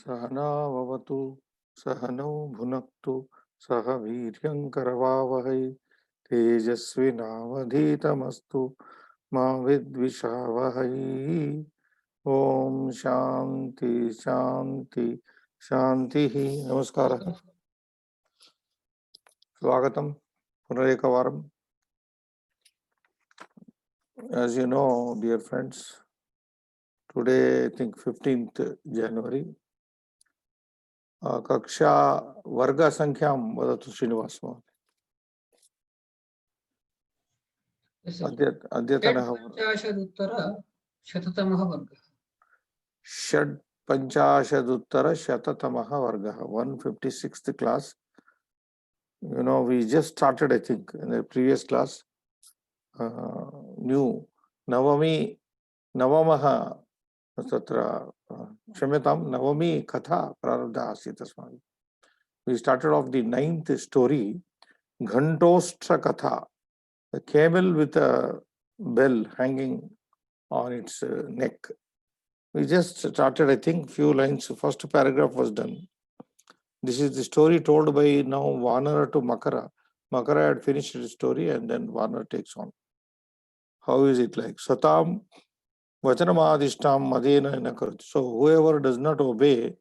सहनाववतु सहनौ भुनक्तु सह वीर्यङ्करवावहै तेजस्विनावधीतमस्तु मा विद्विषावहै। ओम शांति शांति शांति। नमस्कारः, स्वागतम पुनरेकवारं. As you know, dear friends, today I think 15th January. कक्षा वर्ग संख्यां वदतु श्रीनिवास महोदय. अद्यतनः षट्पञ्चाशदुत्तरशततमः वर्गः. षट्पञ्चाशदुत्तरशततमः वर्गः, 156th class. You know, we just started, I think, in the previous class. New नवमः तत्र क्षम्यतां नवमी कथा प्रारब्धा आसीत् अस्माभिः. We started off the 9th story, Ghantostra Katha, the camel with a bell hanging on its neck. We just started, I think, few lines. First paragraph was done. This is the story told by now Vanara to Makara. Makara had finished his story and then Vanara takes on. How is it like? Satam Vachanamadishtam Madena Nakarati. So whoever does not obey,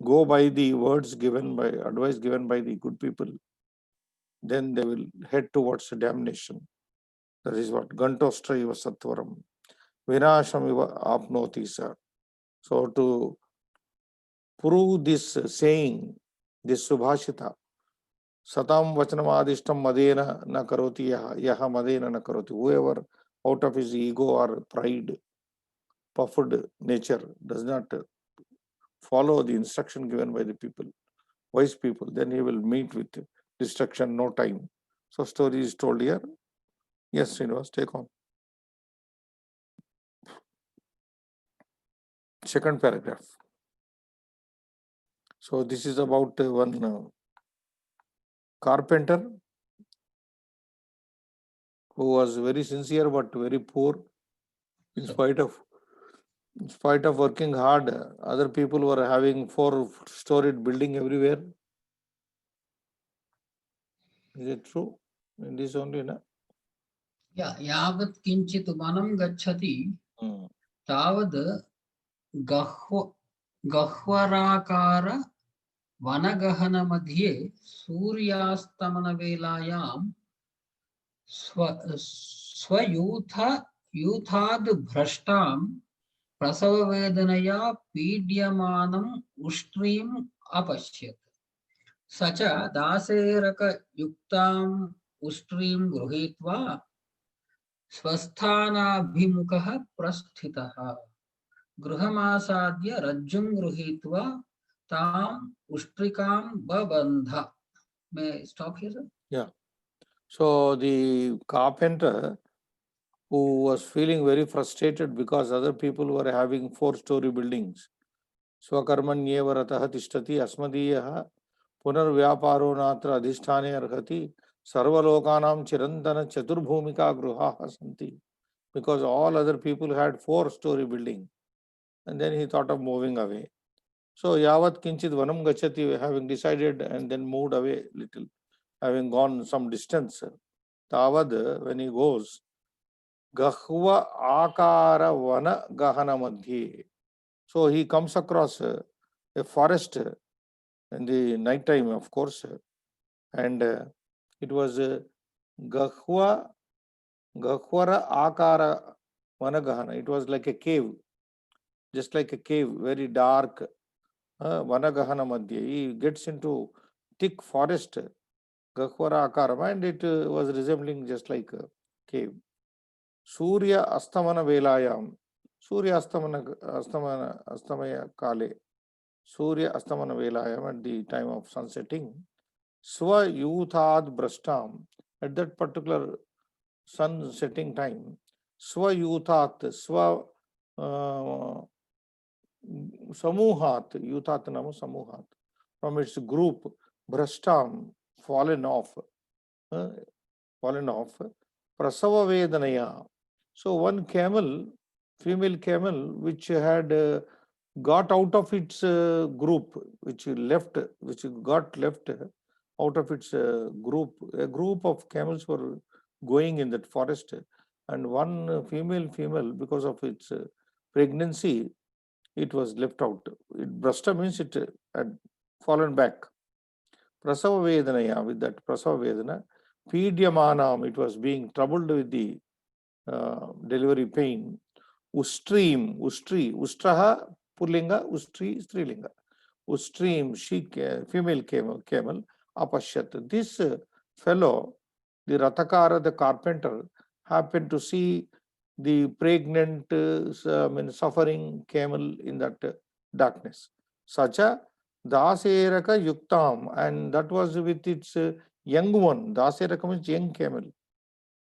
go by the words given by, advice given by the good people, then they will head towards damnation. That is what Gantostra iva Sattvaram. Vinasham iva apnoti sa. So to prove this saying, this Subhashita, Satam Vachanam Madena na karoti yaha Madena na karoti. Whoever out of his ego or pride, puffed nature, does not follow the instruction given by the people, wise people, then he will meet with destruction no time. So story is told here. Yes, Srinivas, take on. Second paragraph. So this is about one carpenter who was very sincere but very poor. In spite of working hard, other people were having 4-storied building everywhere. Is it true? In this only, na? Yeah, यावत् किञ्चित् वनं गच्छति तावद् गह्वराकार वनगहनमध्ये सूर्यास्तमनवेलायां स्वयूथाद् भ्रष्टां प्रसववेदनया पीड्यमानम् उष्ट्रीम् अपश्यत्. स च दासेरकयुक्ताम् उष्ट्रीं गृहीत्वा स्वस्थानाभिमुखः प्रस्थितः. गृहमासाद्य रज्जुं गृहीत्वा ताम् उष्ट्रिकां बबन्ध. May I stop here, sir? Yeah. So the carpenter, who was feeling very frustrated because other people were having 4-story buildings, Swakarmanyeva ratah tishtati asmadiyah पुनर्व्यापारो नात्र अधिष्ठाने अर्हति सर्वलोकानां चिरंतन चतुर्भूमिका गृहाः सन्ति. Because all other people had 4-story building, and then he thought of moving away. So yavat kinchit vanam gachati, having decided and then moved away little, having gone some distance, tavad, when he goes, gahva akara vana gahana madhye. So he comes across a forest in the night time, of course, and it was Gahwa Gahwara Akara Vanagahana. It was like a cave, just like a cave, very dark. Vanagahana Madhya. He gets into thick forest, Gahwara Akara, and it was resembling just like a cave. Surya Astamana Velayam. Surya Astamaya Kale. Surya Astamana Velayam, at the time of sunsetting. Swa Yuthad Brashtam. At that particular sun setting time, Swa Yuthat, Swa Samuhat, Yuthat Nama Samuhat, from its group, Brashtam, fallen off, Prasava Vedanaya. So one camel, female camel, which had got out of its group, which got left out of its group. A group of camels were going in that forest, and one female, because of its pregnancy, it was left out. It brashta means it had fallen back. Prasava Vedanaya, with that Prasava Vedana, Pidyamanam, it was being troubled with the delivery pain. Ustri, Ustraha, Pullinga, Ustri, Strilinga. Ustream, female camel, Apashyat. This fellow, the Rathakara, the carpenter, happened to see the pregnant, suffering camel in that darkness. Sacha Daseraka Yuktam, and that was with its young one. Daseraka means young camel.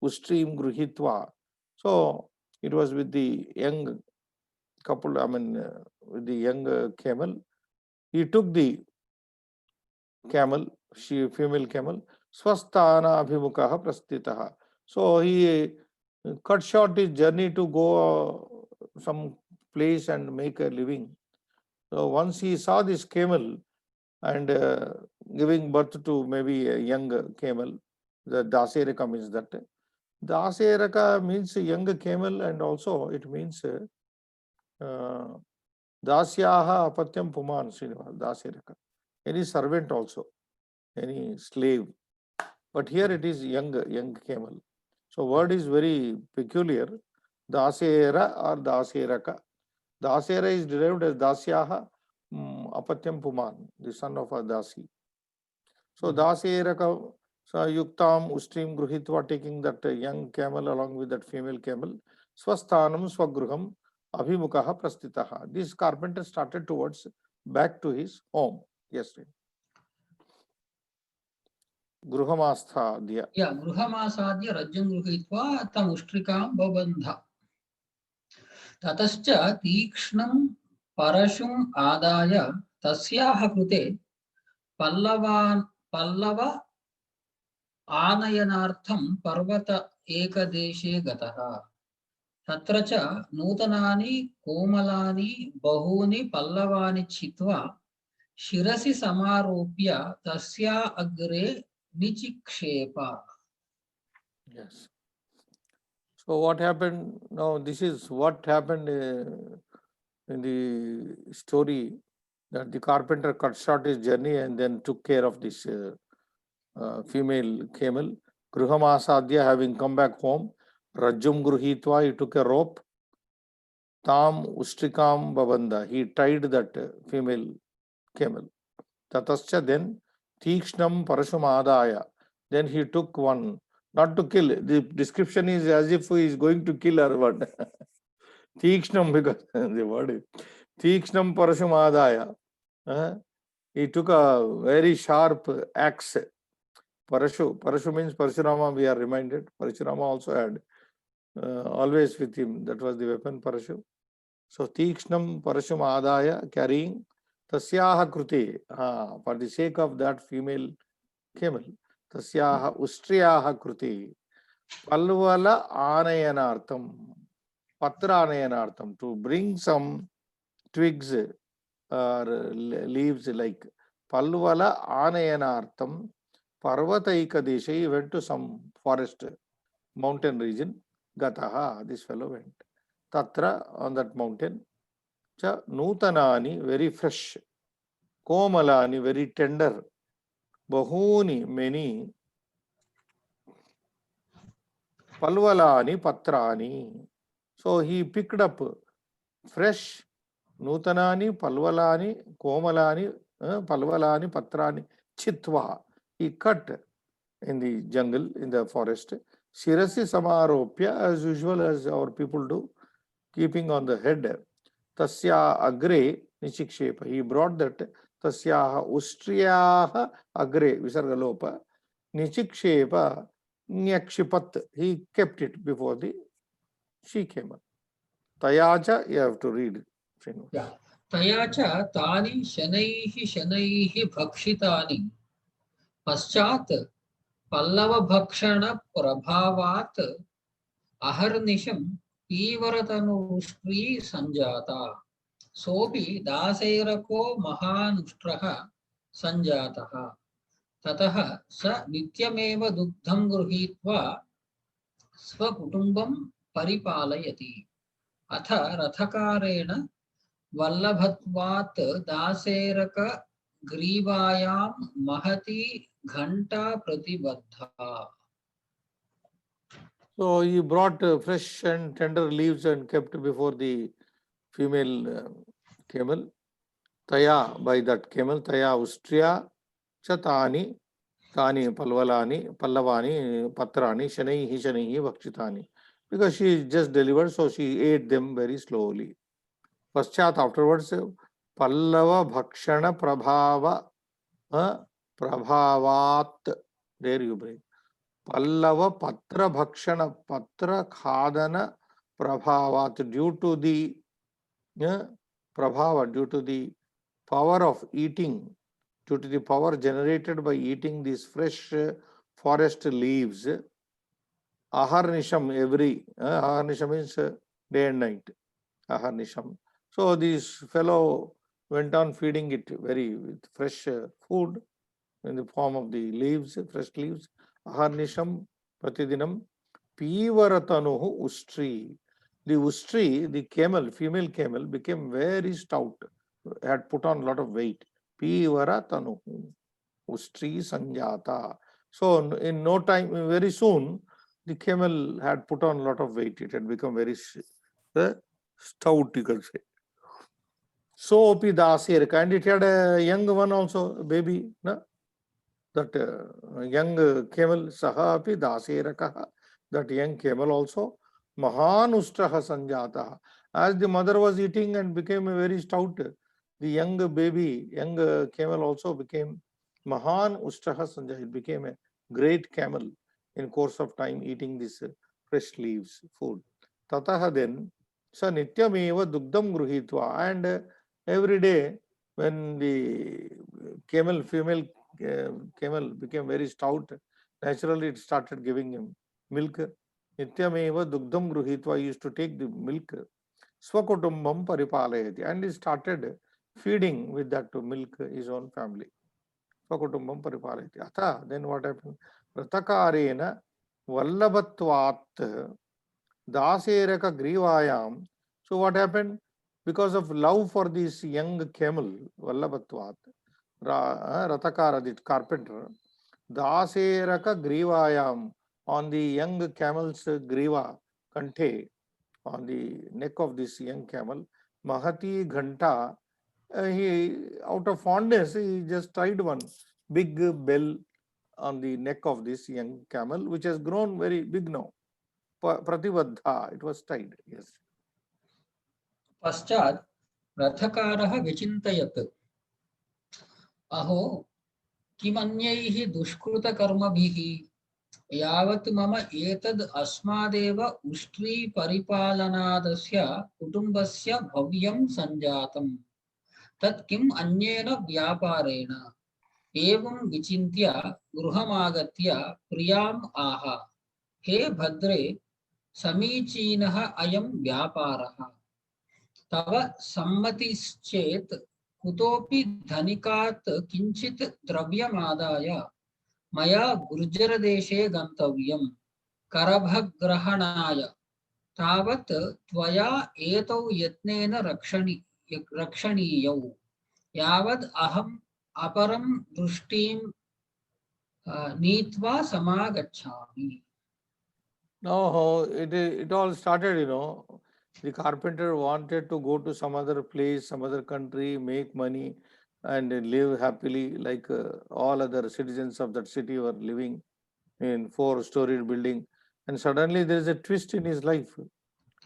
Ustream Gruhitva. So it was with the young couple, with the young camel. He took the camel, female camel, Swasthana Abhimukaha Prastitaha. So he cut short his journey to go some place and make a living. So once he saw this camel and giving birth to maybe a young camel, the Daseraka means that. Daseraka means young camel, and also it means Dasyaha Apatyam Puman Srinivas, Daseraka. Any servant also, any slave. But here it is young camel. So word is very peculiar. Dasera or Daseraka. Dasera is derived as Dasyaha Apatyam Puman, the son of a Dasi. So Daseraka Yuktam Ustrim Gruhitva, taking that young camel along with that female camel, Swasthanam Swagruham Abhimukaha Prastitaha. This carpenter started towards back to his home. Yes, sir. Gruhamastadya. Yeah, Gruhamasadya Rajyam Gruhitva tam Ustrikam Babandha. Tatascha Tikshnam Parashum Adaya Tasyaha Krute Pallava Anayanartham Parvata Ekadeshe Gataha. Tatra cha Nutanani Komalani Bahuni Pallavani Chitva Shirasi Samaropya Tasya Agre Nichikshepa. Yes. So what happened? Now this is what happened in the story, that the carpenter cut short his journey and then took care of this female camel. Gruhamasadya, having come back home, Rajum Gruhitva, he took a rope. Tam Ustrikam Babanda, he tied that female camel. Tatascha, then Tikshnam Parashumadaya, then he took one, not to kill. The description is as if he is going to kill or what. Tikshnam, because the word is Tikshnam Parashumadaya. He took a very sharp axe. Parashu means Parashurama, we are reminded. Parashurama also had always with him, that was the weapon, Parashu. So Tikshnam Parashum Adaya, carrying Tasyaha Krute, for the sake of that female camel, Tasyaha Ustriyaha Krute, Palvala Anayanartham, Patra Anayanartham, to bring some twigs or leaves like Palvala Anayanartham, Parvataika Desha, he went to some forest, mountain region. Gataha, this fellow went. Tatra, on that mountain. Cha Nutanani, very fresh. Komalani, very tender. Bahuni, many. Palvalani, Patrani. So he picked up fresh Nutanani, Palvalani, Komalani, Palvalani, Patrani, Chitva. He cut in the jungle, in the forest. Shirasi Samaropya, as usual, as our people do, keeping on the head. Tasya Agre Nichikshepa. He brought that Tasya Ustriyaha Agre Visargalopa Nichikshepa Nyakshipat. He kept it before the she came up. Tayacha, you have to read. Yeah. Tayacha Tani Shanaihi Bhakshitani Paschat Pallava Bhakshana Prabhavat Aharnisham Pivaratanu Ustri Sanjata. सोऽपि दासेरको महानुष्ट्रः सञ्जातः ततः स नित्यमेव दुग्धं गृहीत्वा स्वकुटुम्बं परिपालयति अथ रथकारेण वल्लभत्वात् दासेरक ग्रीवायां महती घंटा प्रतिबद्धा. So he brought fresh and tender leaves and kept before the female camel. Taya, by that camel, Taya Ustriya Chatani, Tani Pallavani, Patrani, Shanihi Vakshitani. Because she just delivered, so she ate them very slowly. Paschat, afterwards, Pallava Bhakshana Prabhavat. There you bring. Pallava Patra Bhakshana Patra Khadana Prabhavat, due to the Prabhava, due to the power of eating, due to the power generated by eating these fresh forest leaves, Aharnisham every, Aharnisham means day and night, Aharnisham. So this fellow went on feeding it very with fresh food in the form of the leaves, fresh leaves. Aharnisham Pratidinam Pivaratanuhu Ustri. The Ustri, the camel, female camel, became very stout, had put on a lot of weight. Pivaratanuhu Ustri Sanjata. So in no time, very soon, the camel had put on a lot of weight. It had become very stout, you can say. So Opi Dasirka, and it had a young one also, baby, no? That young camel, Saha Api Dasiraka, that young camel also, Mahanustraha Sanjata. As the mother was eating and became very stout, the young baby, young camel also became Mahan Ustraha Sanjata. It became a great camel in course of time eating this fresh leaves, food. Tataha then, Sa Nityameva Dugdam Gruhitva, and every day when the camel, female camel became very stout, naturally it started giving him milk. Nityameva Dugdam Gruhitva, used to take the milk. Swakutumbam Paripalayati, and he started feeding with that milk his own family. Swakutumbam Paripalayati. Atha, then what happened? Ratakarena Vallabhatvat Daseraka Grivayam. So what happened? Because of love for this young camel, Vallabhatvat, Ratakara, the carpenter, Daseraka Grivayam, on the young camel's griva, Kante, on the neck of this young camel, Mahati Ghanta, he, out of fondness, he just tied one big bell on the neck of this young camel, which has grown very big now. Pratibadha, it was tied, yes. पश्चात् रथकारः विचिन्तयत् अहो किमन्यैः दुष्कृतकर्मभिः यावत् मम एतद् अस्मादेव उष्ट्री परिपालनादस्य कुटुम्बस्य भव्यं सञ्जातम् तत् किम् अन्येन व्यापारेण एवं विचिन्त्य गृहमागत्य प्रियाम् आह हे भद्रे समीचीनः अयं व्यापारः तव सम्मतिश्चेत् कुतोऽपि धनिकात् किञ्चित् द्रव्यमादाय मया गुर्जरदेशे गन्तव्यं करभग्रहणाय तावत् त्वया एतौ यत्नेन रक्षणीयौ यावद् अहम् अपरं दृष्टिं नीत्वा समागच्छामि. No, it all started, the carpenter wanted to go to some other place, some other country, make money and live happily like all other citizens of that city were living in 4-storied building. And suddenly there is a twist in his life.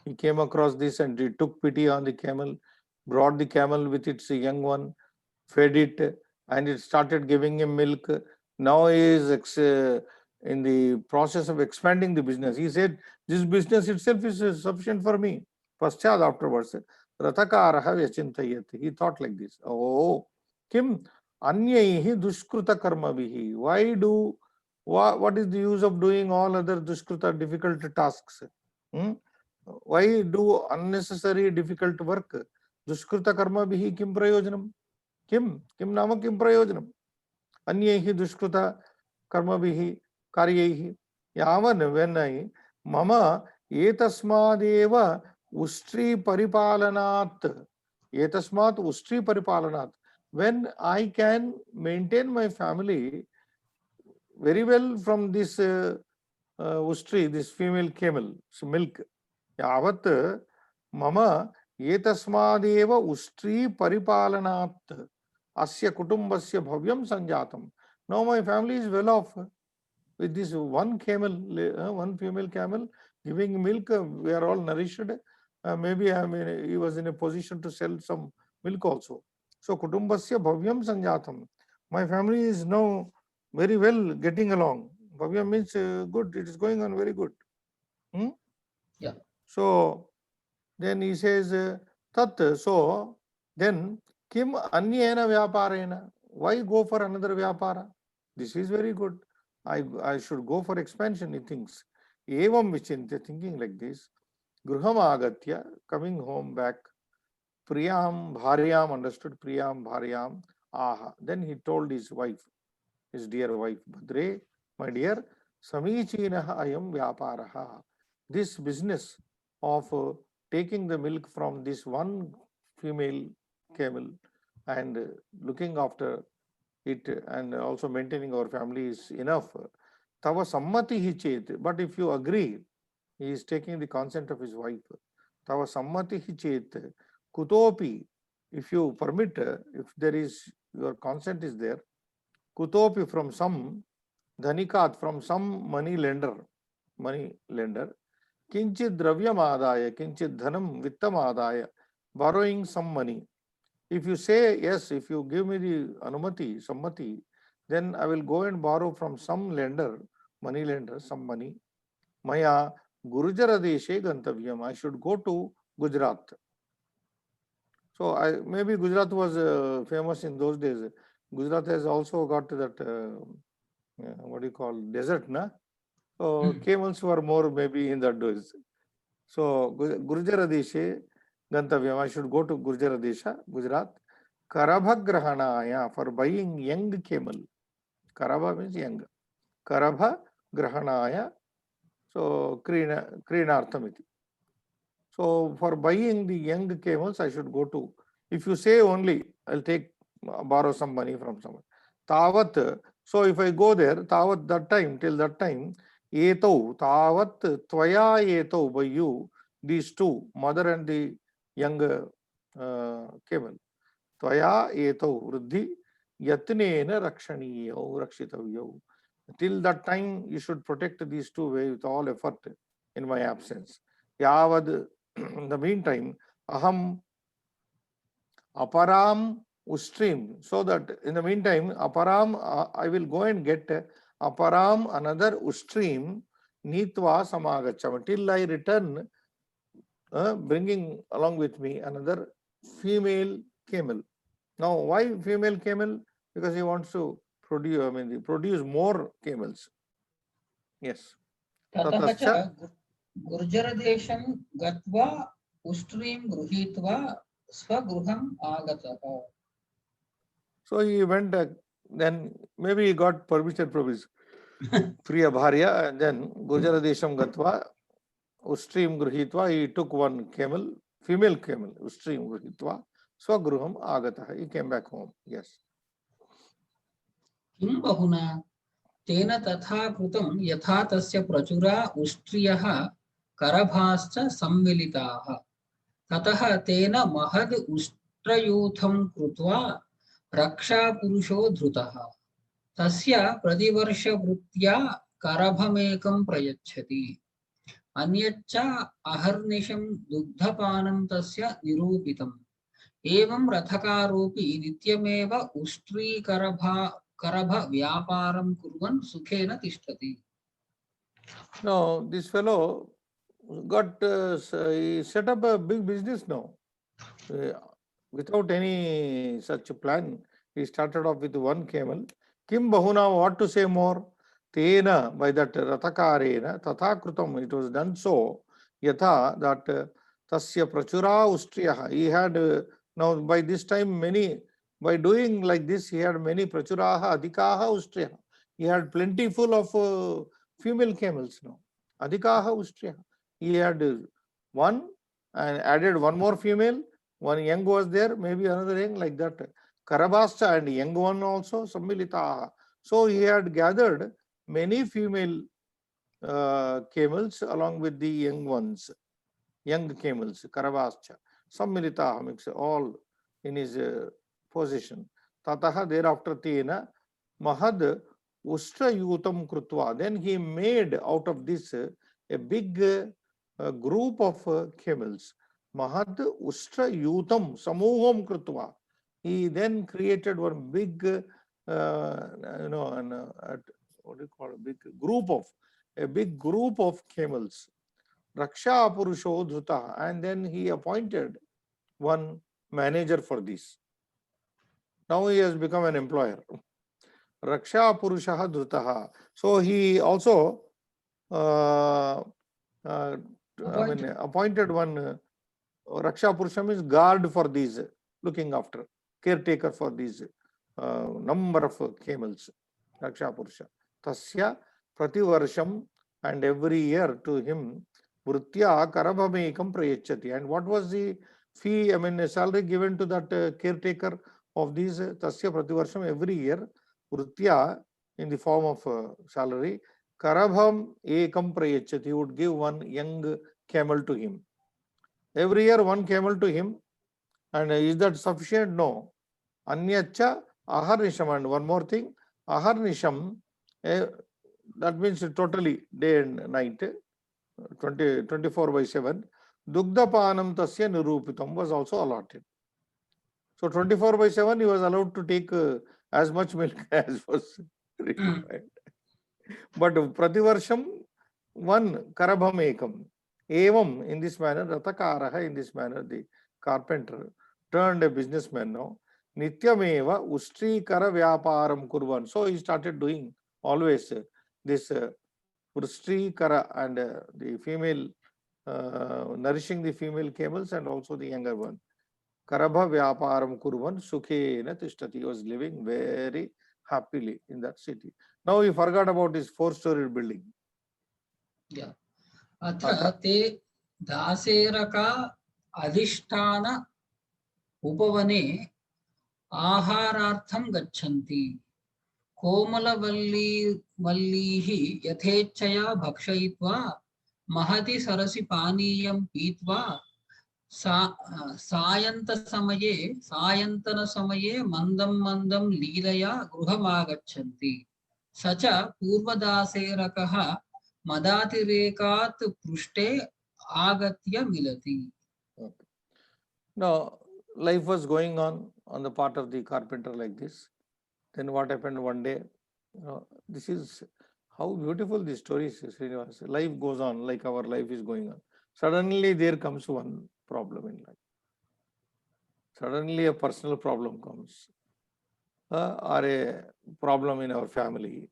He came across this and he took pity on the camel, brought the camel with its young one, fed it, and it started giving him milk. Now he is in the process of expanding the business. He said, this business itself is sufficient for me. Paschat, afterwards, Ratakaraha Vyachintayat. He thought like this. Oh, Kim Anyaihi Dushkruta Karma Vihi. What is the use of doing all other Dushkruta difficult tasks? Why do unnecessary difficult work? दुष्कृत कर्मभिः किं प्रयोजनं? किं नाम किं प्रयोजनम्? अन्यैः दुष्कृत कर्मभिः कार्यैः यावन् when मम एतस्मादेव उष्ट्री परिपालनात् when I can maintain my family very well from this ustri, this female camel milk, yavat mama etasmadeva ustri paripalanaat asya kutumbasya bhavyam sanjatam. Now my family is well off with this one camel, one female camel giving milk. We are all nourished. Maybe he was in a position to sell some milk also. So kutumbasya bhavyam sanjatam. My family is now very well getting along. Bhavyam means good. It is going on very good. Yeah. So then he says tat. So then kim anyena vyaparena? Why go for another vyapara? This is very good. I should go for expansion, he thinks. Evam vichintya, thinking like this. Gruham agatya, coming home back. Priyam bharyam, understood? Priyam bharyam aha. Then he told his wife, his dear wife, Bhadre, my dear, samichinah ayam vyaparaha. This business of taking the milk from this one female camel and looking after it and also maintaining our family is enough. Tava sammati hi chet. But if you agree, he is taking the consent of his wife. Tava sammati hi chet. Kutopi, if you permit, if there is, your consent is there, kutopi from some dhanikat, from some money lender, kinchit dravyam adaya, kinchit dhanam vittam adaya, borrowing some money. If you say yes, if you give me the anumati, sammati, then I will go and borrow from some lender, money lender, some money. Maya Gurujara Deshe Gantavyam. I should go to Gujarat. So maybe Gujarat was famous in those days. Gujarat has also got that what do you call desert, na? So camels were more maybe in that days. So Gurujara Deshe Gantavyam. I should go to Gurujara Desha, Gujarat. Karabha Grahanaya, for buying young camel. Karabha means young. Karabha Grahanaya. So Kreenarthamiti. So for buying the young camels, I should go to. If you say only, I'll borrow some money from someone. Tavat. So if I go there, tavat that time, till that time, eto, tavat, tvaya eto, by you, these two, mother and the young camel. Tvaya eto, vruddhi, yatnena rakshaniyo, rakshitavyo. Till that time, you should protect these two with all effort in my absence. Yavad, in the meantime, aham aparam ustream. So that in the meantime, aparam, I will go and get aparam, another ustream, nitva samagacham. Till I return, bringing along with me another female camel. Now, why female camel? Because he wants to produce more camels. Yes. ततः च गुर्जरदेशं गत्वा उष्ट्रीं गृहीत्वा स्वगृहम् आगतः. So he went, then maybe he got permission from his Priya Bharya, and then Gujaradesham Gatva, Ustream Gruhitva, he took one camel, female camel, Ustream Gruhitva, Swagruham Agata. He came back home. Yes. किं बहुना तेन तथा कृतं यथा तस्य प्रचुरा उष्ट्रियः करभाश्च सम्मिलिताः. ततः तेन महद् उष्ट्रयूथं कृत्वा रक्षापुरुषो धृतः. तस्य प्रतिवर्षवृत्त्या करभमेकं प्रयच्छति. अन्यच्च अहर्निशं दुग्धपानं तस्य निरूपितम्. एवं रथकारोऽपि नित्यमेव करभ व्यापारं कुर्वन् सुखेन तिष्ठति. Now, this fellow got he set up a big business now. Without any such plan, he started off with one camel. Kim Bahuna, what to say more? Tena, by that Rathakarena, Tatha Krutam, it was done so, Yatha, that Tasya prachura ustriyaha. He had, now by this time by doing like this, he had many prachuraha adhikaha ustriyaha. He had plentiful of female camels now. Adhikaha ustriyaha. He had one and added one more female. One young was there, maybe another young, like that. Karabascha and young one also, Sammilitaha. So he had gathered many female camels along with the young ones, young camels, Karavascha, Sammilitaha, mix all in his possession. Tataha thereafter Tena Mahad Ustra Yutam Krutva. Then he made out of this a big group of camels. Mahad Ustra Yutam Samuham Krutva. He then created one big, what do you call it? A big group of camels. Raksha Purusho Dhruta. And then he appointed one manager for this. Now he has become an employer. Raksha Purushaha Dhrutaha. So he also appointed one Raksha Purusha means guard for these, looking after, caretaker for these number of camels. Raksha Purusha. Tasya Prativarsham, and every year to him Vrutya Karabhamekam Prayachati. And what was the fee, salary given to that caretaker of these Tasya Prativarsham? Every year Vrutya, in the form of salary, Karabham Ekam Prayachati. He would give one young camel to him. Every year one camel to him. And is that sufficient? No. Anyacha Aharnisham. And one more thing, Aharnisham, that means totally day and night, 24/7. Dugdapanam Tasya Nirupitam was also allotted. So 24/7 he was allowed to take as much milk as was required. But Prativarsham, one Karabham Ekam. Evam, in this manner, Ratakaraha, in this manner, the carpenter turned a businessman now. Nityameva Ustri Kara Vyaparam Kurvan. So he started doing always this Ustri Kara and the female, nourishing the female camels and also the younger one. Karabha Vyaparam Kurvan Sukhena Tishtati. He was living very happily in that city. Now he forgot about his 4-story building. Yeah. Atra te daseraka adhisthana upavane आहारार्थं गच्छन्ति कोमलवल्लीः यथेच्छया भक्षयित्वा महति सरसि पानीयं पीत्वा सायन्तनसमये मन्दं मन्दं लीलया गृहमागच्छन्ति स च पूर्वदासेरकः मदातिरेकात् पृष्ठे आगत्य मिलति. Now life was going on the part of the carpenter like this. Then what happened one day? This is how beautiful this story is, Srinivas. Life goes on like our life is going on. Suddenly there comes one problem in life. Suddenly a personal problem comes, or a problem in our family,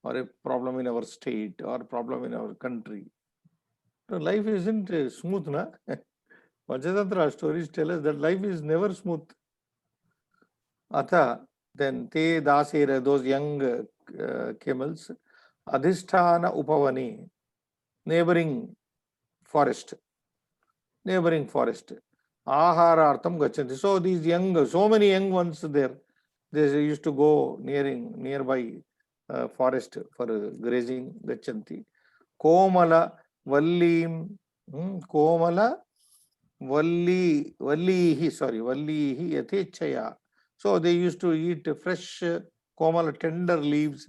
or a problem in our state, or a problem in our country. So life isn't smooth, na? Panchatantra stories tell us that life is never smooth. Atha, then te dasera, those young camels, adhisthana upavani, neighboring forest, aharartham gachanti. So these so many young ones there, they used to go nearby forest for grazing, gachanti. Komala vallim, komala vallihi yatechaya. So they used to eat fresh, komala, tender leaves,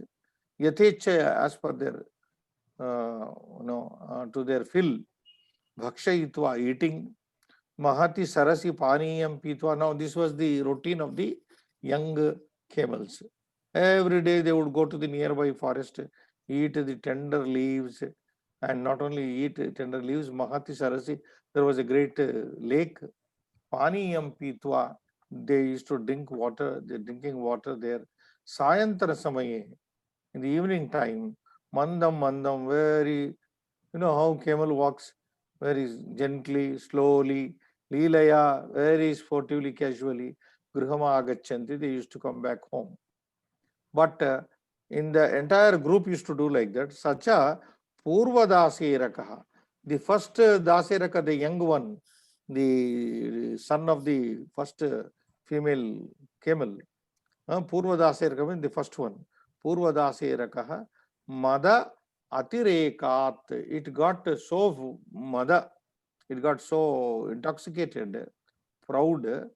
yatechaya, as per their, to their fill. Bhakshayitva, eating. Mahati sarasi paniyam pitva. Now this was the routine of the young camels. Every day they would go to the nearby forest, eat the tender leaves, and not only eat tender leaves, Mahati sarasi, there was a great lake, paniyam pitva. They used to drink water, they're drinking water there. Sayantara samaye, in the evening time, mandam, very, how camel walks, very gently, slowly, Leelaya, very sportively, casually, Grihama Agachanti, they used to come back home. But in the entire group used to do like that. Sacha Purva Daserakaha, the first Daseraka, the young one, the son of the first female camel, Purva Daseraka means the first one. Purva Daserakaha, Mada Atirekat, it got so Mada, it got so intoxicated, proud,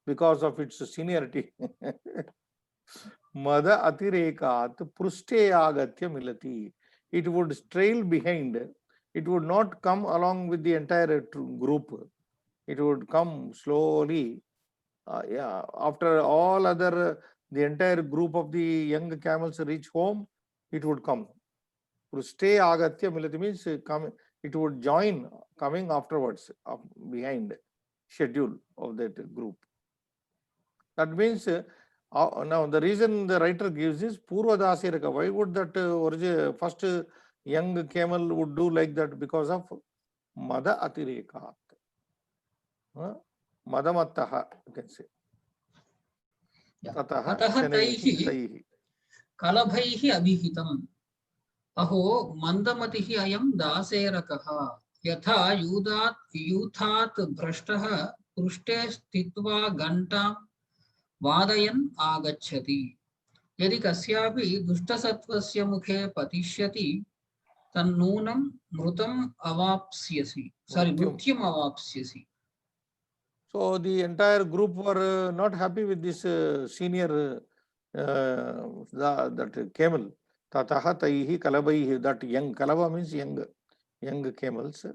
because of its seniority. Mada Atirekat Pruste Agatya Milati. It would trail behind, it would not come along with the entire group. It would come slowly. Yeah, after all other, the entire group of the young camels reach home, it would come. Pruste Agatya Milati means come, it would join coming afterwards, behind schedule of that group. That means now the reason the writer gives is Purva Dasiraka. Why would that first young camel would do like that? Because of Mada Atirekat. Madamattaha, you can say. Tataha Shanaihi Taihi. कलभैः अभिहितम् अहो मन्दमतिः अयं दासेरकः यथा यूथात् भ्रष्टः पृष्ठे स्थित्वा घण्टां वादयन् आगच्छति यदि कस्यापि दुष्टसत्त्वस्य मुखे पतिष्यति तन्नूनं मृतम् अवाप्स्यसि मृत्युम् अवाप्स्यसि. So the entire group were not happy with this senior that camel. Tataha Taihi Kalabaihi, that young, Kalaba means young camels,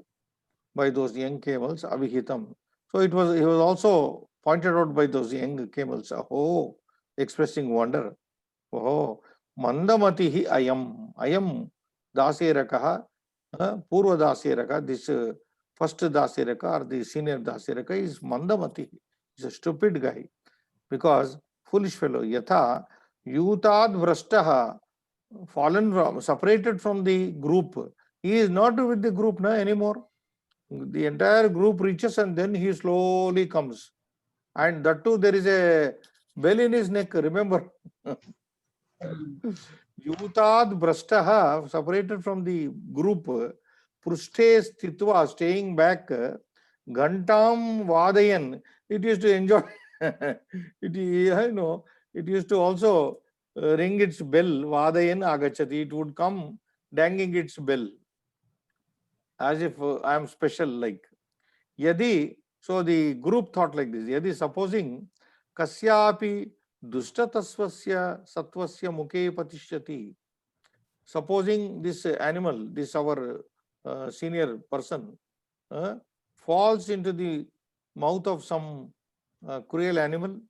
by those young camels, Avihitam. So he was also pointed out by those young camels. Oh, expressing wonder. Oh, Mandamatihi Ayam Daserakaha, Purva Daseraka, this first Dasiraka or the senior Dasiraka is Mandamati. He's a stupid guy because foolish fellow. Yatha Yutad Vrashtaha, fallen from, separated from the group. He is not with the group now anymore. The entire group reaches and then he slowly comes. And that too, there is a bell in his neck, remember. Yutad Vrashtaha, separated from the group. Prushte Stitva, staying back, Ghantam Vadayan, it used to enjoy, it used to also ring its bell, Vadayan Agachati, it would come dangling its bell, as if I am special like. Yadi, so the group thought like this, Yadi, supposing Kasyapi Dushtatasvasya Satvasya Mukhe Patishyati, supposing this animal, this our senior person, falls into the mouth of some cruel animal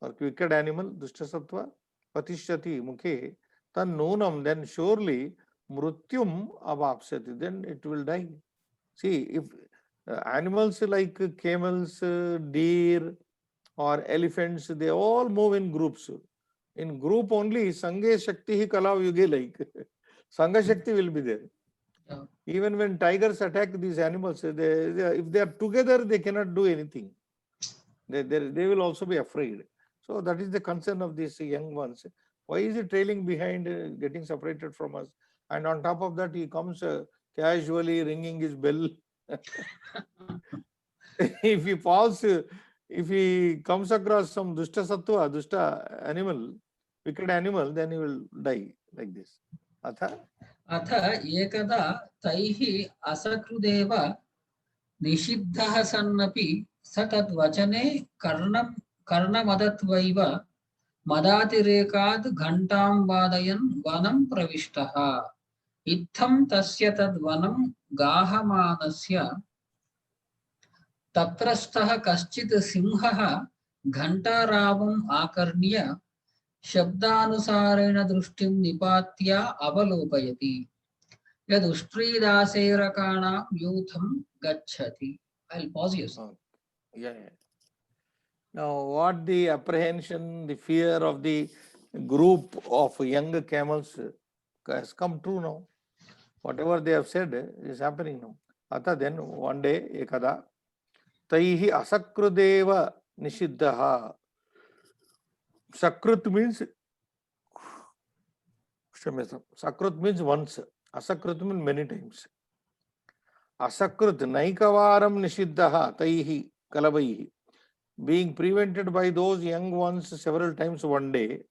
or wicked animal, Dushtasattva, Patishyati Mukhe, tan nunam, then surely Mrutyum avapsati, then it will die. See, if animals like camels, deer, or elephants, they all move in groups. In group only, Sanghe Shakti hi Kala Yuge like. Sangha Shakti will be there. Yeah. Even when tigers attack these animals, if they are together, they cannot do anything. They will also be afraid. So that is the concern of these young ones. Why is he trailing behind, getting separated from us? And on top of that, he comes casually ringing his bell. If he falls, if he comes across some dushta sattva, dushta animal, wicked animal, then he will die like this. Atha एकदा तैः असकृदेव निषिद्धः सन्नपि स तद्वचने कर्णमदत्वैव मदातिरेकाद् घण्टां वादयन् वनं प्रविष्टः इत्थं तस्य तद्वनं गाहमानस्य तत्रस्थः कश्चित् सिंहः घण्टारावम् आकर्ण्य शब्दानुसारेण दृष्टिं निपात्य अवलोकयति यदुष्ट्रीदासेरकाणां यूथं गच्छति. I'll pause here. Yeah. Now, what the apprehension, the fear of the group of young camels has come true now. Whatever they have said is happening now. Ata then one day ekada taihi asakrudeva nishiddha. Sakrut means Sakrut means once. Asakrut means many times. Asakrut naikavaram nishiddha taihi kalabaihi. Being prevented by those young ones several times one day.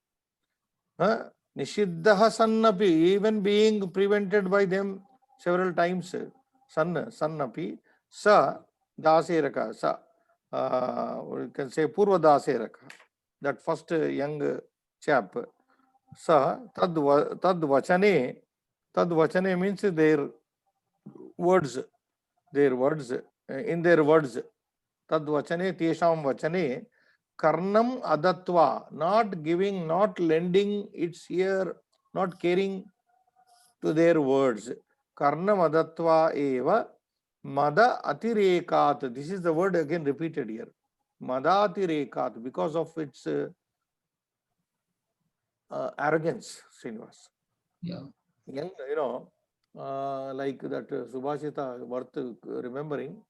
Nishiddha sannapi, even being prevented by them several times. Sannapi. Sa daseraka. Sa. We can say Purva daseraka. That first young chap. Sa tad vachane means their words, in their words. Tad vachane tesham vachane karnam adatva, not giving, not lending its ear, not caring to their words. Karnam adatva eva mada atirekat. This is the word again repeated here. Mada atirekat, because of its arrogance, Srinivas. Yeah. Young, like that Subhashita, worth remembering.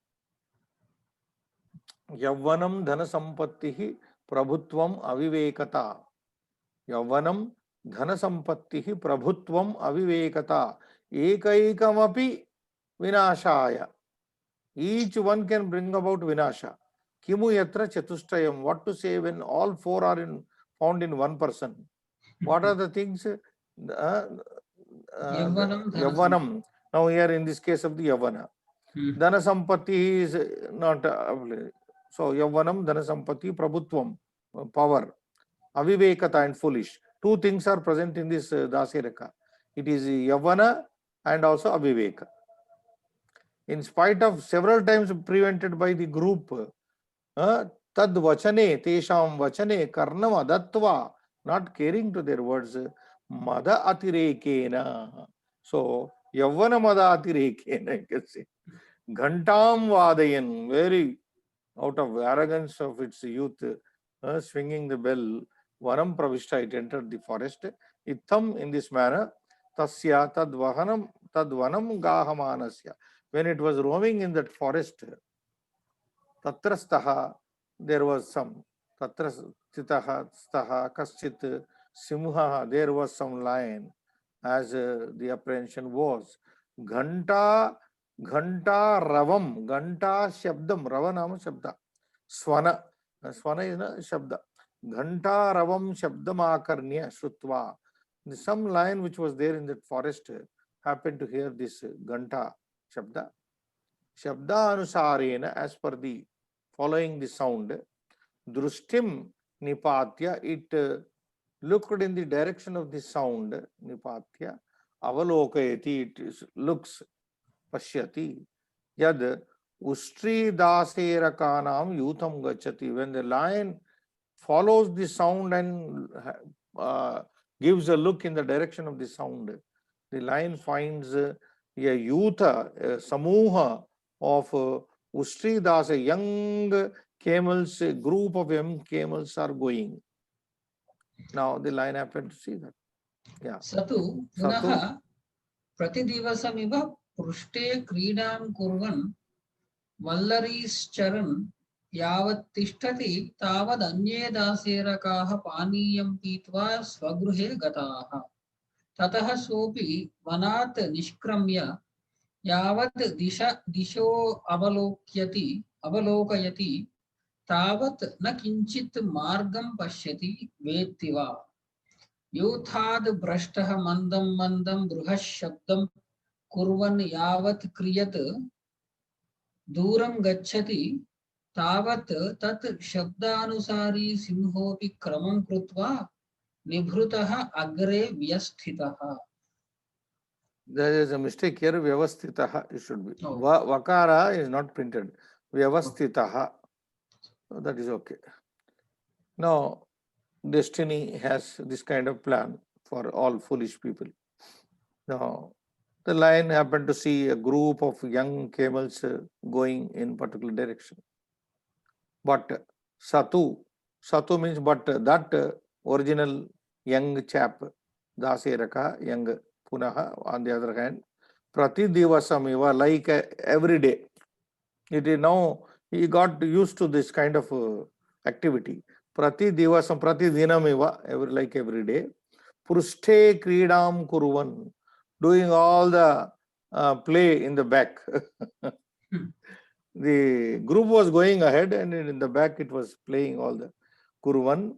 Yavvanam dhana sampattihi prabhutvam avivekata. Yavvanam dhana sampattihi prabhutvam avivekata. Ekaikamapi vinashaya. Each one can bring about vinasha. Kimu yatra chatushtayam. What to say when all four are found in one person? What are the things? Yavvanam. Now here in this case of the Yavvana. Dhana sampatti is not so Yavvanam, Dhana sampatti, Prabhutvam, power, Avivekata and foolish. Two things are present in this Dasiraka. It is Yavvana and also Aviveka. In spite of several times prevented by the group, tad vachane, tesham vachane, karnam adatva, not caring to their words, mada atirekena. So, Yavvana mada atirekena, you can say. Ghantam vadayan, very out of arrogance of its youth, swinging the bell, Vanam Pravishta, it entered the forest. Itham, in this manner, Tasya Tadvanam Gahamanasya. When it was roaming in that forest, Tatrastaha, there was some. Tatrastitaha staha kaschit simha, there was some lion, as the apprehension was. Ghanta ravam, ghanta shabdam, rava nama shabda. Swana is a shabda. Ghanta ravam shabdam akarnya shrutva. Some lion which was there in that forest happened to hear this ghanta shabda. Shabda anusarena, as per the following the sound, drushtim nipatya, it looked in the direction of the sound, nipatya, avalokayati, it looks, pashyati, yad ustri daserakanam yutham gachati. When the lion follows the sound and gives a look in the direction of the sound, the lion finds a yutha, a samuha of Ustri Dasa, young camels, a group of young camels are going. Now the lion happened to see that. Yeah. Satu punaha pratidivasamiva prushte kridam kurvan vallarischarn yavat tishtati tavad anye daserakaha paniyam pitva swagruhe gataha. Tataha sopi vanat nishkramya yavat disho avalokayati tavat na kinchit margam pashyati vettiva. Yuthad brashtah mandam bruhash shabdam kurvan yavat kriyat duram gacchati tavat tat shabdanusari simhopi kramam krutva nibhrutaha agre vyasthitaha. There is a mistake here. Vyavasthitaha, it should be. Oh. Vakara is not printed. Vyavasthitaha. That is okay. Now, destiny has this kind of plan for all foolish people. Now, the lion happened to see a group of young camels going in particular direction. But Satu means but that original young chap, Daseraka, young Punaha, on the other hand, Prati divasamiva, like every day. It is now, he got used to this kind of activity. Prati divasam, prati dinamiva, like every day. Prushte kridam kuruvan, doing all the play in the back. The group was going ahead, and in the back it was playing all the kuruvan.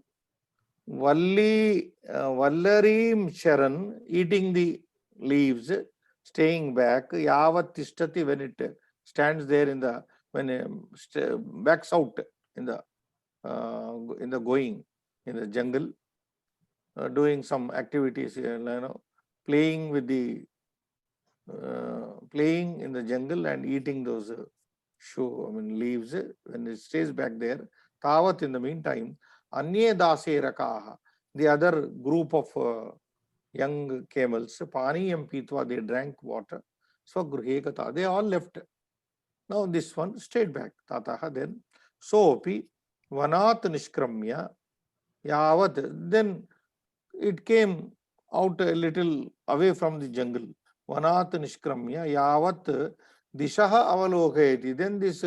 Vallarim Sharan, eating the leaves, staying back. Yavat tishtati, when it stands there in the, when backs out in the going in the jungle, doing some activities, playing with the playing in the jungle and eating those leaves. When it stays back there, tavat, in the meantime, anye dase rakaha, the other group of young camels, paniyam pitva, they drank water. Swagruhe gata, they all left. Now this one stayed back. Tataha, then sopi vanat nishkramya yavat, then it came out a little away from the jungle. Vanat nishkramya yavat dishaha avalokayati. Then this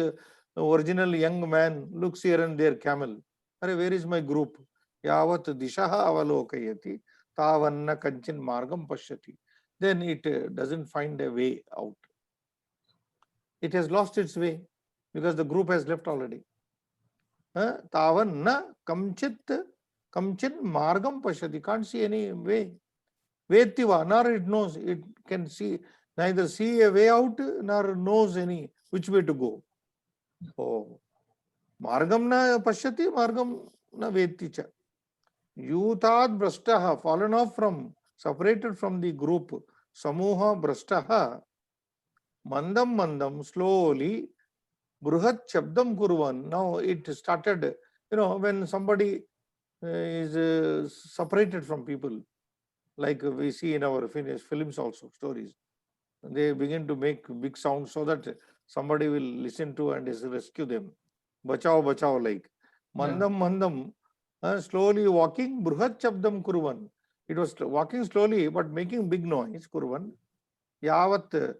original young man looks here and there, camel. Are, where is my group? Yavat dishaha avalokayati tavanna kanchin margam pashyati. Then it doesn't find a way out. It has lost its way because the group has left already. Tavanna kamchin margam pashyati, can't see any way. Vetiva, nor it knows, it can see, neither see a way out nor knows any which way to go. Oh, margam na pashyati, margam na veti cha. Yutad brashtaha, fallen off from, separated from the group. Samuha brashtaha, mandam, slowly, bruhat shabdam kurvan. Now it started, when somebody is separated from people, like we see in our films also, stories. They begin to make big sounds so that somebody will listen to and rescue them. Bachao, bachao, like. Mandam, slowly walking, bruhat chabdam kurvan. It was walking slowly but making big noise, kurvan. Yavat,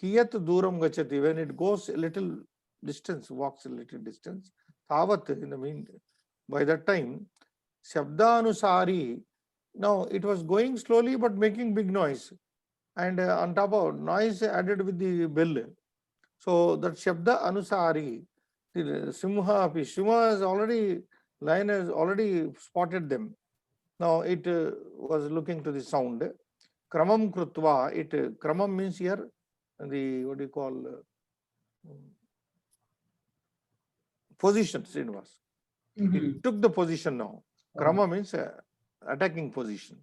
kiyat duram gachati. When it goes a little distance, walks a little distance, tavat, in the mean, by that time, Shabdanusari, now it was going slowly but making big noise. And on top of noise added with the bell. So that Shabda Anusari, the Simha has already, lion has already spotted them. Now it was looking to the sound. Kramam Krutva, Kramam means here, the, what do you call, position, Srinivas. It took the position now. Krama means attacking position.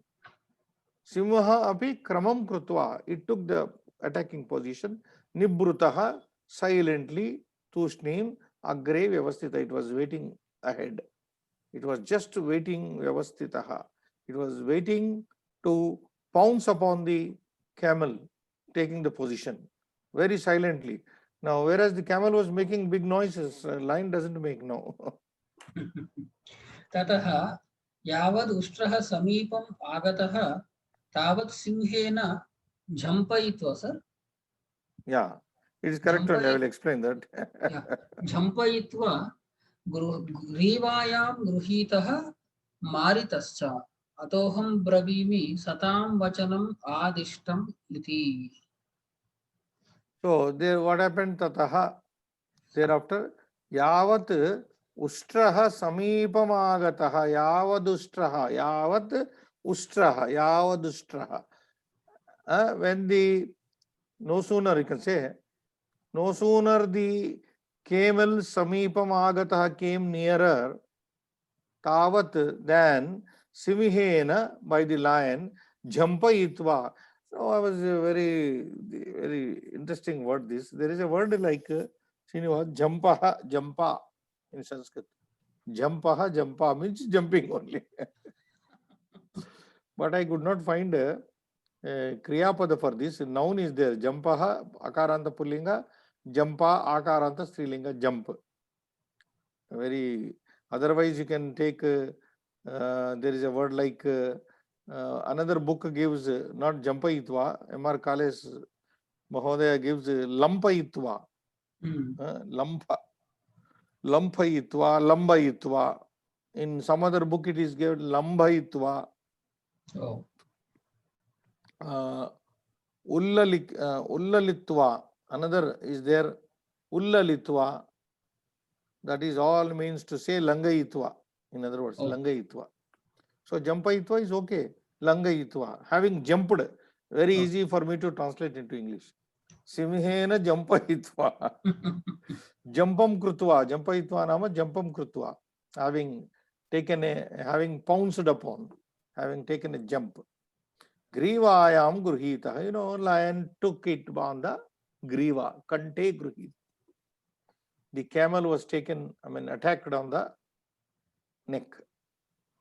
Simha api kramam krutva, it took the attacking position. Nibrutaha, silently, tushnim, agre vyavastita, it was waiting ahead. It was just waiting, vyavastitaha. It was waiting to pounce upon the camel, taking the position very silently. Now, whereas the camel was making big noises, lion doesn't make no. ततः यावद् उष्ट्रः समीपम् आगतः तावत् सिंहेन झम्पयित्वा, sir. Yeah, it is correct, and I will explain that. झम्पयित्वा ग्रीवायां गृहीतः मारितश्च अतोहं ब्रवीमि सतां वचनम् आदिष्टम् इति. So there, what happened? Tataha, thereafter, yavat ustraha samipam agataha, yavad ustraha. When the, no sooner, you can say, no sooner the camel samipam agataha came nearer, tavat, than simihena, by the lion, jhampayitva. So I was very interesting word this. There is a word like Srinivas, jampa in Sanskrit. Jampa means jumping only. But I could not find a kriyapada for this. Noun is there. Jampaha, akaranta pullinga, jampa, akaranta strilinga, jump. Very, otherwise you can take, there is a word like Another book gives not Jampayitva, M.R. Kales Mahodaya gives Lampayitva, Lampa, Lampayitva, Lambayitva. In some other book it is given Lambayitva, Oh, Ullalitva. Another is there Ullalitva. That is all means to say Langayitva. In other words, oh, Langayitva. So Jampayitva is okay. Langayitva. Having jumped, very oh. easy for me to translate into English. Simhena Jampayitva. Jampam Krutva. Jampayitva nama Jampam Krutva. Having pounced upon, having taken a jump. Grivayam Gruhita. You know, lion took it on the Griva. Kante Gruhita. The camel was taken, attacked on the neck.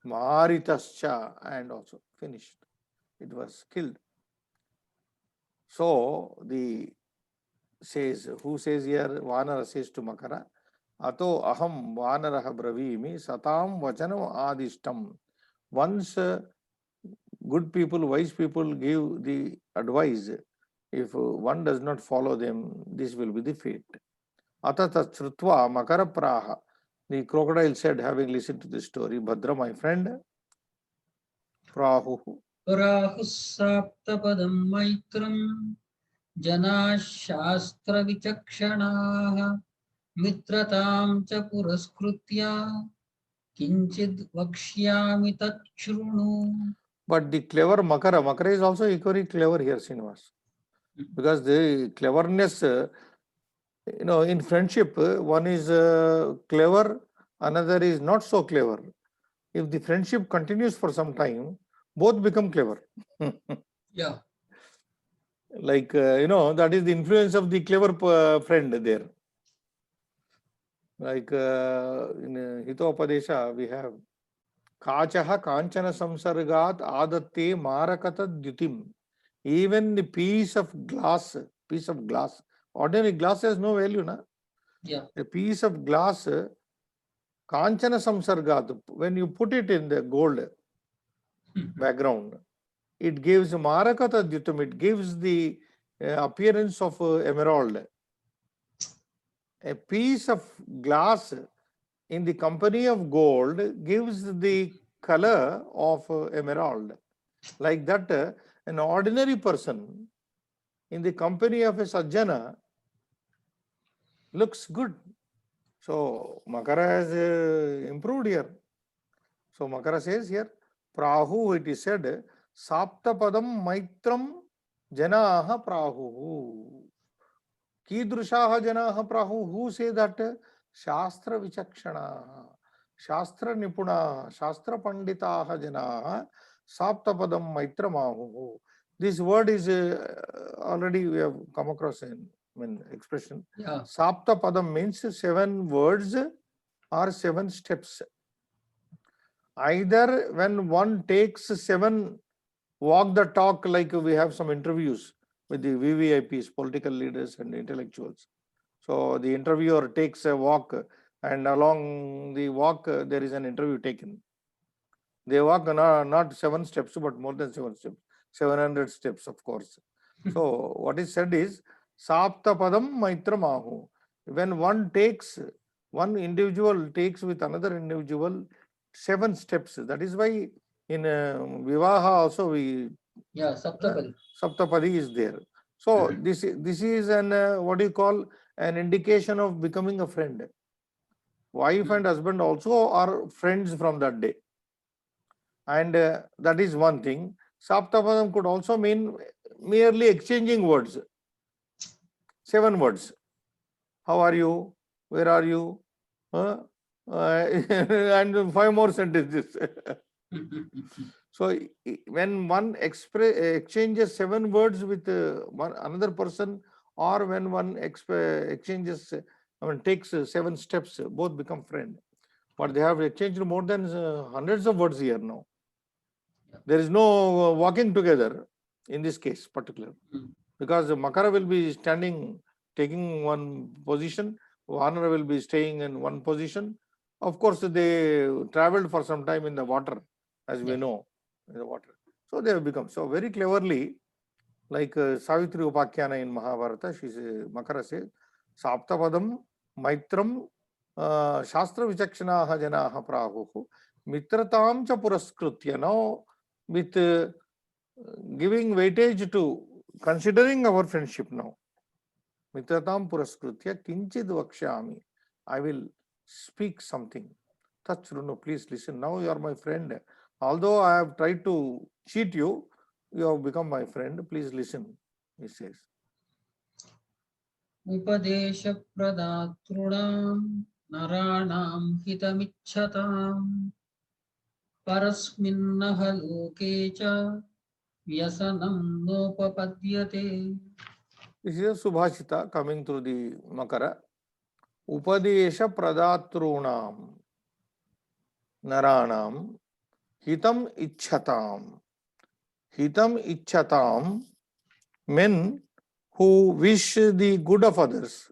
Maritascha, and also finished. It was killed. So who says here? Vanara says to Makara, Ato aham vanaraha bravimi satam vachanam adishtam. Once good people, wise people give the advice, if one does not follow them, this will be the fate. Atata srutva makara praha. The crocodile said, having listened to this story, Bhadra, my friend, prahu. Prahussaptapadam maitram jana shastra vichakshanaha mitratam cha puraskrutya kinchid vakshyami tachrunu. But the clever Makara is also equally clever here, Srinivas. Because the cleverness, in friendship, one is clever, another is not so clever. If the friendship continues for some time, both become clever. Yeah. Like, that is the influence of the clever friend there. Like in Hitopadesha, we have Kachaha Kanchana Samsargat Adatte Marakata Dyutim. Even the piece of glass, ordinary glass has no value, na? Yeah. A piece of glass, Kanchana Samsargat, when you put it in the gold background, it gives Marakata Dyutam, it gives the appearance of emerald. A piece of glass in the company of gold gives the color of emerald. Like that, an ordinary person in the company of a sajjana looks good. So Makara has improved here. So Makara says here, Prahu, it is said, Saptapadam Maitram Janaha Prahu. Kidrushaha Janaha Prahu. Who say that? Shastra Vichakshana, Shastra Nipuna, Shastra Panditaha Janaha, Saptapadam Maitramahu. This word is already we have come across in expression. Yeah. Saptapadam means 7 words or 7 steps. Either when one takes 7 walk the talk, like we have some interviews with the VVIPs, political leaders and intellectuals. So the interviewer takes a walk, and along the walk there is an interview taken. They walk not 7 steps, but more than 7 steps, 700 steps, of course. So what is said is Saptapadam Maitramahu. When one individual takes with another individual 7 steps. That is why in Vivaha also Saptapadi. Saptapadi is there. So this is an what do you call, an indication of becoming a friend. Wife and husband also are friends from that day. And that is one thing. Saptapadam could also mean merely exchanging words. 7 words. How are you? Where are you? And 5 more sentences. So when one exchanges 7 words with another person, or when one exchanges, takes 7 steps, both become friend. But they have exchanged more than hundreds of words here now. There is no walking together in this case particular, because Makara will be standing, taking one position, Vanara will be staying in one position. Of course, they traveled for some time in the water, as we know, in the water. So they have become so very cleverly, like Savitri Upakyana in Mahabharata. She says, Makara says, Saptapadam Maitram Shastra Vichakshanaha Janaha Prahuhu Mitratam cha Puraskritya. Now, with giving weightage to considering our friendship now. Mitratam Puraskritya Kinchid Vakshami. I will speak something. Tachruno, please listen. Now you are my friend. Although I have tried to cheat you, you have become my friend. Please listen, he says. उपदेश प्रदातॄणां नराणां हितमिच्छतां परस्मिन्नह लोके च व्यसनं नोपपद्यते. This is a Subhashita coming through the Makara. Upadesha Pradatrunam Naranam Hitam Ichhatam. Hitam Ichhatam, men who wish the good of others.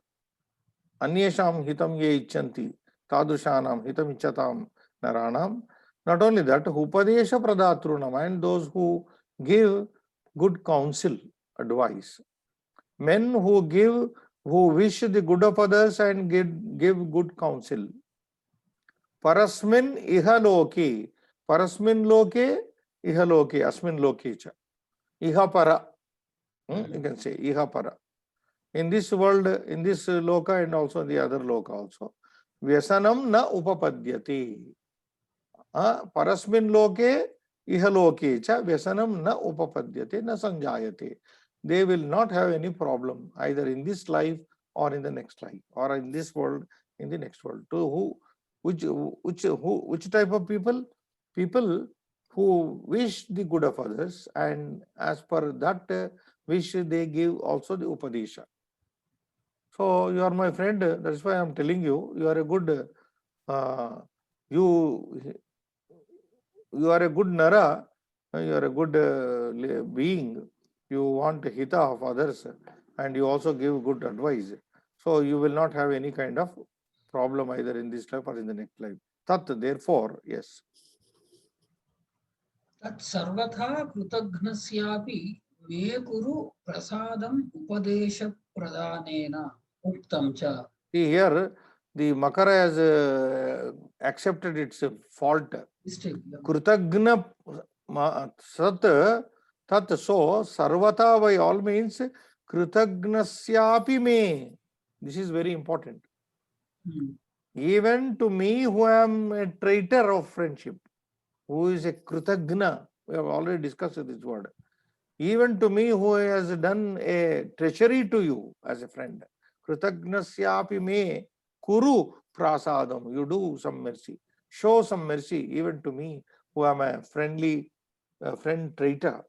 Anyesham Hitam Ye Ichanti Tadushanam Hitam Ichhatam Naranam. Not only that, Upadesha Pradatrunam, and those who give good counsel, advice. Men who wish the good of others and give good counsel. Parasmin ihaloke. Parasmin loke, ihaloke, asmin loke cha. Iha para. You can say iha para. In this world, in this loka and also in the other loka also. Vyasanam na upapadyate. Parasmin loke, ihaloke cha. Vyasanam na upapadyate, na sanjayate. They will not have any problem either in this life or in the next life, or in this world, in the next world. To which type of people? People who wish the good of others, and as per that wish they give also the upadesha. So you are my friend. That's why I am telling you. You are a good. You are a good nara. You are a good being. You want hita of others, and you also give good advice. So you will not have any kind of problem either in this life or in the next life. Tat, therefore, yes. तत् सर्वथा कृतघ्नस्यापि मे कुरु प्रसादम् उपदेश प्रदानेन उक्तं च. See here, the Makara has accepted its fault. Krutagna sat tat, so sarvata by all means krutagnasyapi me. This is very important. Even to me, who am a traitor of friendship, who is a krutagna, we have already discussed this word. Even to me, who has done a treachery to you as a friend, krutagnasyapi me kuru prasadam, you do some mercy, show some mercy even to me, who am a friendly friend traitor.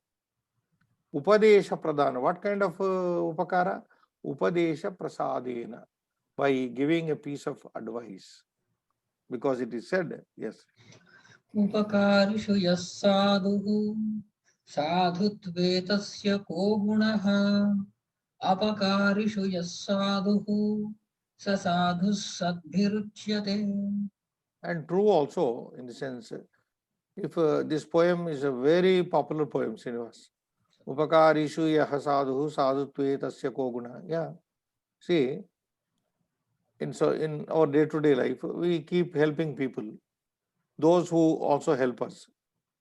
Upadesha pradana, what kind of upakara? Upadesha prasadena, by giving a piece of advice, because it is said, yes. उपकारिषु यः साधुः साधुत्वे तस्य को गुणः अपकारिषु यः साधुः स साधुः सद्भिरुच्यते. And true also, in the sense, if this poem is a very popular poem, Srinivas. Upakarishu yaha sadhu sadhutve tasya ko guna. Yeah. See, in our day-to-day life, we keep helping people, those who also help us.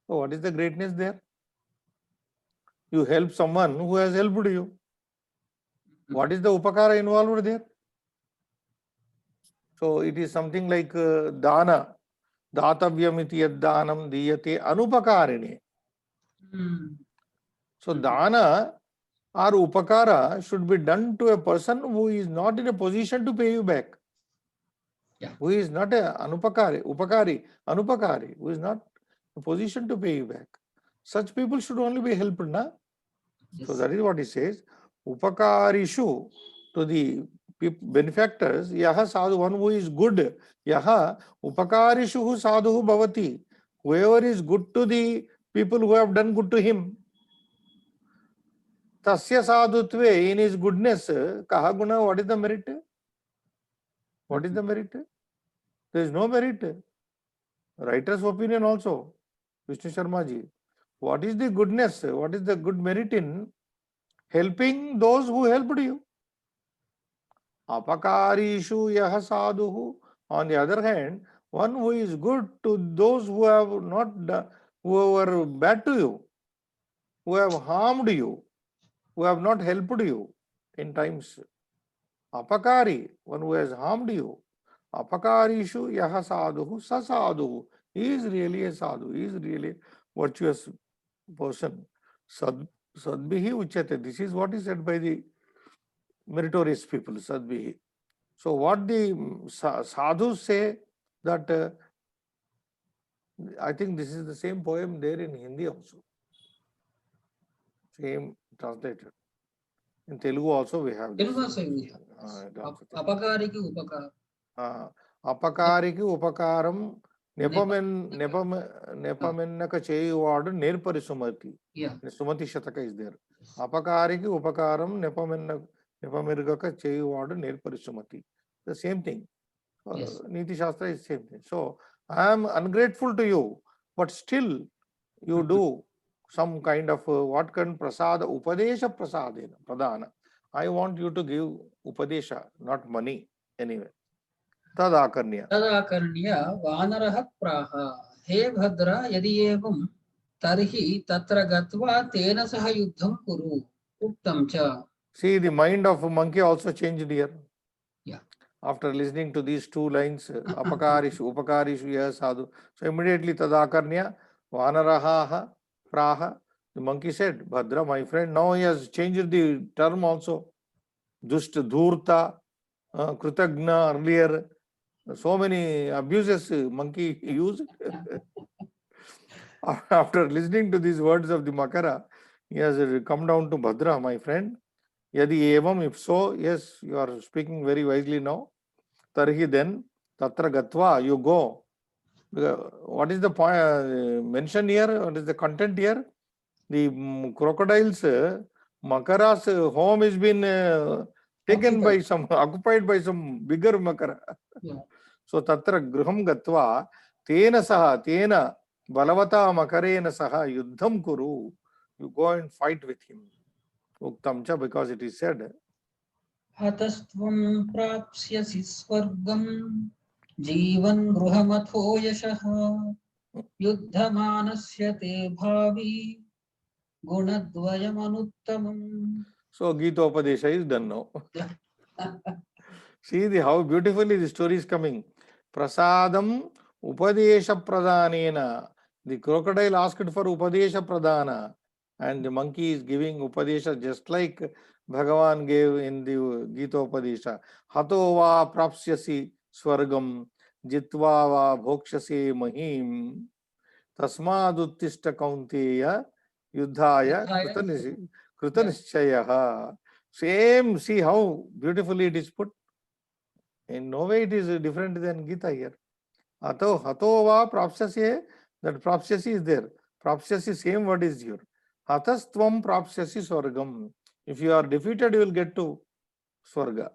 So what is the greatness there? You help someone who has helped you. What is the upakara involved there? So it is something like dana. Datavyamiti yaddanam diyate anupakarine. So dana or upakara should be done to a person who is not in a position to pay you back. Yeah. Who is not a anupakari, who is not in a position to pay you back. Such people should only be helped, na? Yes. So that is what he says. Upakarishu, to the benefactors, yaha sadhu, one who is good, yaha upakarishu sadhu bhavati, whoever is good to the people who have done good to him. Tasya sadhutve, in his goodness, kaha guna, what is the merit? What is the merit? There is no merit. Writer's opinion also, Vishnu Sharma ji. What is the goodness? What is the good merit in helping those who helped you? Apakarishu yaha sadhuhu. On the other hand, one who is good to those who have not, who were bad to you, who have harmed you, who have not helped you in times. Apakari, one who has harmed you. Apakarishu yaha sadhuhu sa sadhuhu. He is really a sadhu. He is really a virtuous person. Sadbihi uchyate. This is what is said by the meritorious people, sadbihi. So what the sadhus say that I think this is the same poem there in Hindi also. Same translated. In Telugu also we have this. Telugu also we have. Apakariki upakar. Apakariki upakaram nepamennaka cheyuvadu nerpari sumati. Yeah. Sumati Shataka is there. Apakariki upakaram nepamirgaka cheyuvadu nerpari sumati. The same thing. Yes. Niti Shastra is same thing. So I am ungrateful to you, but still you do some kind of what can prasada, upadesha prasadena, pradana. I want you to give upadesha, not money anyway. Tadakarnya. Tadakarnya vanaraha praha. He Bhadra yadi evam tarhi tatra gatva tena saha yuddham kuru. Uktam cha. See, the mind of a monkey also changed here. Yeah. After listening to these two lines, apakarishu, upakarishu, yes, sadhu. So immediately tadakarnya vanaraha praha. The monkey said, Bhadra, my friend, now he has changed the term also. Dusht, dhurta, kritagna earlier. So many abuses monkey used. After listening to these words of the Makara, he has come down to Bhadra, my friend. Yadi evam, if so, yes, you are speaking very wisely now. Tarhi then, tatra gatva, you go. What is the point mentioned here? What is the content here? The crocodiles, Makara's home has been taken by some, occupied by some bigger Makara. Yeah. So tatra gruham gatva tena saha tena balavata makarena saha yuddham kuru. You go and fight with him. Uktam cha, because it is said. Hatastvam prapsyasi swargam jivan gruhamatho yashaha yuddhamanasya te bhavi gunadvayam anuttamam. So Gita-upadesha is done now. See how beautifully the story is coming. Prasadam upadesha pradhanena. The crocodile asked for upadesha pradhana, and the monkey is giving upadesha just like Bhagavan gave in the Gita-upadesha. Hato va prapsyasi swargam jitva va bhokshase mahim tasmaduttishta kaunteya yuddhaya kritanischayaha. Same, see how beautifully it is put. In no way it is different than Gita here. Hato va prapsyasi, that prapsyasi is there. Prapsyasi, same word is here. Hatastvam prapsyasi swargam. If you are defeated, you will get to swarga.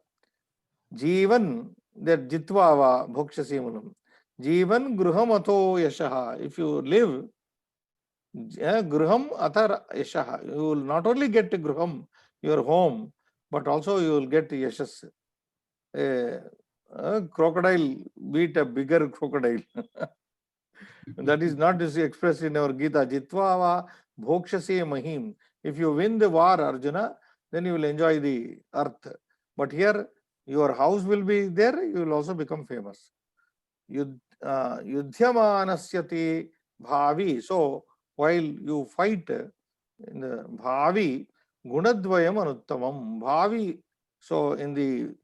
Jivan, that jitva va bhokshasi munam. Jivan gruham ato yashaha. If you live, gruham atar yashaha. You will not only get gruham, your home, but also you will get yashas. A crocodile beat a bigger crocodile. That is not expressed in our Gita. Jitva va bhokshase mahim. If you win the war, Arjuna, then you will enjoy the earth. But here, your house will be there, you will also become famous. Yudhyamanasyati bhavi. So, while you fight in the bhavi, gunadvayam anuttamam. Bhavi. So, in the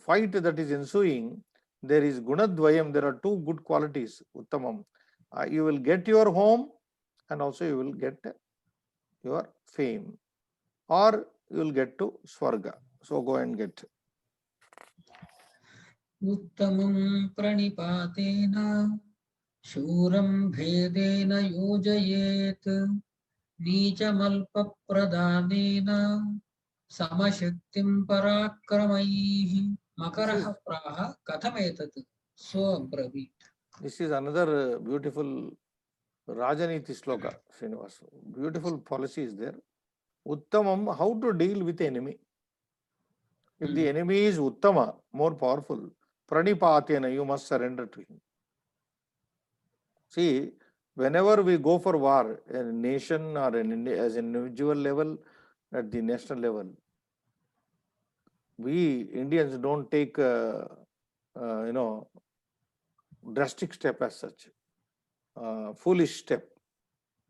fight that is ensuing, there is gunadvayam. There are two good qualities, uttamam. You will get your home and also you will get your fame, or you will get to Swarga. So go and get. Uttamam pranipatena shuram bhedena yojayet nichamalpa pradhanena samashaktim parakramaihi makaraha praha kathametat so abravit. This is another beautiful Rajaniti Sloka, Srinivas. Beautiful policy is there. Uttamam, how to deal with the enemy. If the enemy is Uttama, more powerful, Pranipatena, you must surrender to him. See, whenever we go for war, a nation or as an individual level, at the national level, we Indians don't take, drastic step as such, foolish step.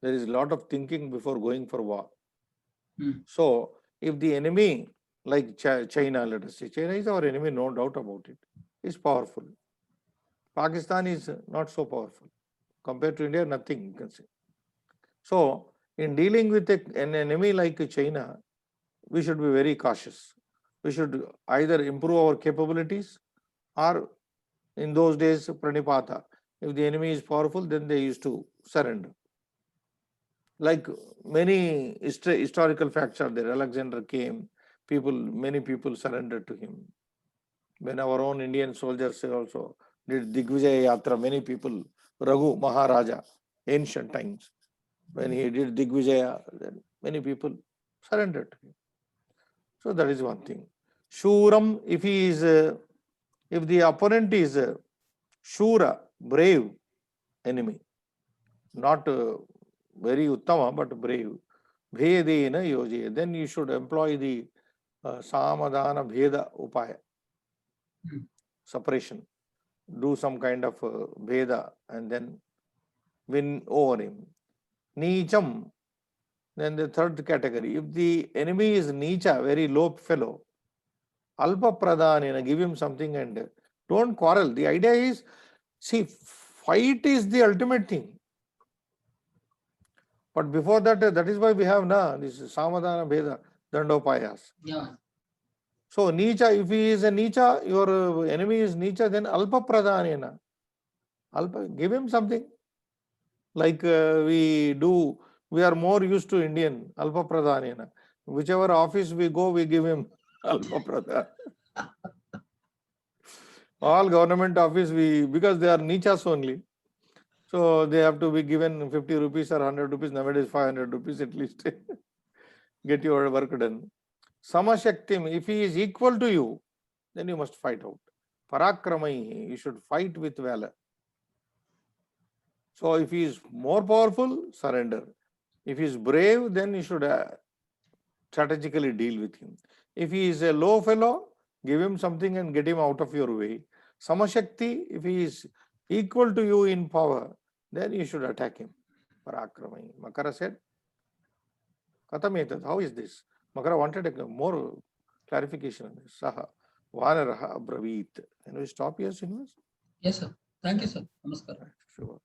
There is a lot of thinking before going for war. So, if the enemy, like China, let us say, China is our enemy, no doubt about it, is powerful. Pakistan is not so powerful. Compared to India, nothing you can say. So, in dealing with an enemy like China, we should be very cautious. We should either improve our capabilities or in those days, pranipata. If the enemy is powerful, then they used to surrender. Like many historical facts are there. Alexander came, many people surrendered to him. When our own Indian soldiers also did Digvijaya Yatra, many people, Raghu Maharaja, ancient times, when he did Digvijaya, then many people surrendered to him. So that is one thing. Shuram, if the opponent is Shura, brave enemy, not very uttama, but brave. Bhedena yoje. Then you should employ the samadhana bheda upaya, separation. Do some kind of bheda and then win over him. Nicham, then the third category. If the enemy is nicha, very low fellow, alpa pradhanena, give him something and don't quarrel. The idea is, see, fight is the ultimate thing. But before that, that is why we have this samadhana bheda dandopayas. Yeah. So nicha, if he is a nicha, your enemy is nicha, then alpa pradhanena. Alpa, give him something. Like we are more used to Indian, alpa pradhanena. Whichever office we go, we give him alpa pradhan. All government office, because they are nichas only. So they have to be given 50 rupees or 100 rupees, nowadays 500 rupees at least. Get your work done. Samashaktim, if he is equal to you, then you must fight out. Parakramai, you should fight with valor. So if he is more powerful, surrender. If he is brave, then you should strategically deal with him. If he is a low fellow, give him something and get him out of your way. Samashakti, if he is equal to you in power, then you should attack him. Parakramai. Makara said, Katametat, how is this? Makara wanted a more clarification on this. Saha, Vanaraha Abravit. Can we stop here, Srinivas? Yes, sir. Thank you, sir. Namaskar. Sure.